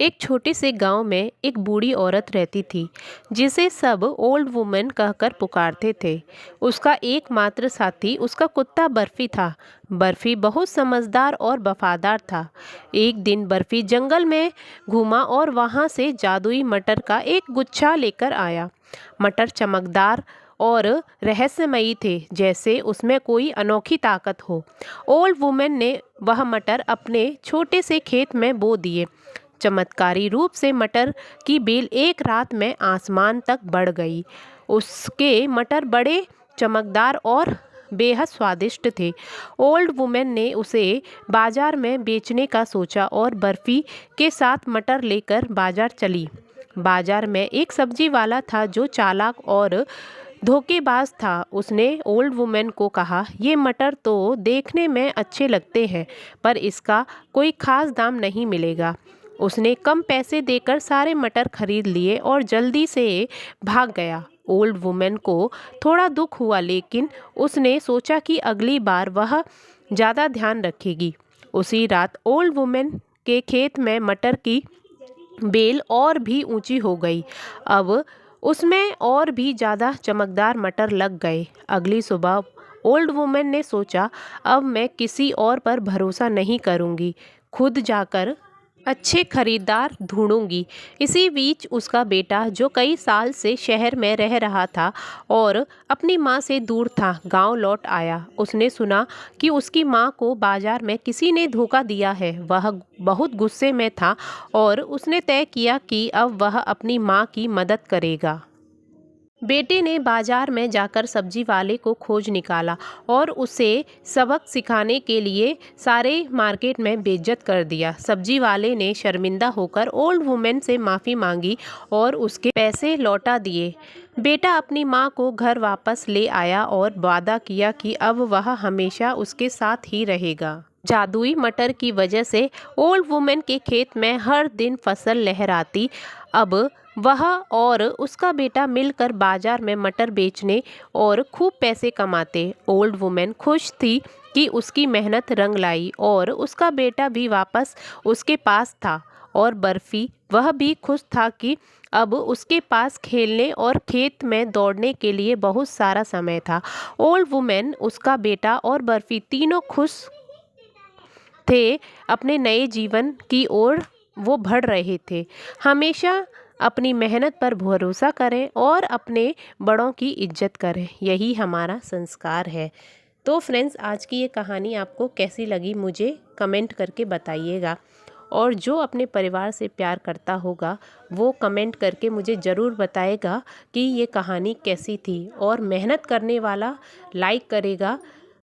एक छोटे से गांव में एक बूढ़ी औरत रहती थी जिसे सब ओल्ड वुमन कहकर पुकारते थे। उसका एकमात्र साथी उसका कुत्ता बर्फी था। बर्फी बहुत समझदार और वफादार था। एक दिन बर्फी जंगल में घूमा और वहां से जादुई मटर का एक गुच्छा लेकर आया। मटर चमकदार और रहस्यमयी थे, जैसे उसमें कोई अनोखी ताकत हो। ओल्ड वुमन ने वह मटर अपने छोटे से खेत में बो दिए। चमत्कारी रूप से मटर की बेल एक रात में आसमान तक बढ़ गई। उसके मटर बड़े चमकदार और बेहद स्वादिष्ट थे। ओल्ड वुमेन ने उसे बाजार में बेचने का सोचा और बर्फी के साथ मटर लेकर बाजार चली। बाजार में एक सब्जी वाला था जो चालाक और धोखेबाज था। उसने ओल्ड वुमेन को कहा, ये मटर तो देखने में अच्छे लगते हैं, पर इसका कोई खास दाम नहीं मिलेगा। उसने कम पैसे देकर सारे मटर खरीद लिए और जल्दी से भाग गया। ओल्ड वुमेन को थोड़ा दुख हुआ, लेकिन उसने सोचा कि अगली बार वह ज़्यादा ध्यान रखेगी। उसी रात ओल्ड वुमेन के खेत में मटर की बेल और भी ऊंची हो गई। अब उसमें और भी ज़्यादा चमकदार मटर लग गए। अगली सुबह ओल्ड वुमेन ने सोचा, अब मैं किसी और पर भरोसा नहीं करूँगी, खुद जाकर अच्छे खरीदार ढूंढूंगी। इसी बीच उसका बेटा, जो कई साल से शहर में रह रहा था और अपनी माँ से दूर था, गांव लौट आया। उसने सुना कि उसकी माँ को बाजार में किसी ने धोखा दिया है। वह बहुत गुस्से में था और उसने तय किया कि अब वह अपनी माँ की मदद करेगा। बेटे ने बाजार में जाकर सब्जी वाले को खोज निकाला और उसे सबक सिखाने के लिए सारे मार्केट में बेइज्जत कर दिया। सब्जी वाले ने शर्मिंदा होकर ओल्ड वुमेन से माफ़ी मांगी और उसके पैसे लौटा दिए। बेटा अपनी माँ को घर वापस ले आया और वादा किया कि अब वह हमेशा उसके साथ ही रहेगा। जादुई मटर की वजह से ओल्ड वुमेन के खेत में हर दिन फसल लहराती। अब वह और उसका बेटा मिलकर बाजार में मटर बेचने और खूब पैसे कमाते। ओल्ड वुमेन खुश थी कि उसकी मेहनत रंग लाई और उसका बेटा भी वापस उसके पास था। और बर्फी, वह भी खुश था कि अब उसके पास खेलने और खेत में दौड़ने के लिए बहुत सारा समय था। ओल्ड वुमेन, उसका बेटा और बर्फी तीनों खुश थे। अपने नए जीवन की ओर वो बढ़ रहे थे। हमेशा अपनी मेहनत पर भरोसा करें और अपने बड़ों की इज्जत करें, यही हमारा संस्कार है। तो फ्रेंड्स, आज की ये कहानी आपको कैसी लगी मुझे कमेंट करके बताइएगा। और जो अपने परिवार से प्यार करता होगा वो कमेंट करके मुझे ज़रूर बताएगा कि ये कहानी कैसी थी। और मेहनत करने वाला लाइक करेगा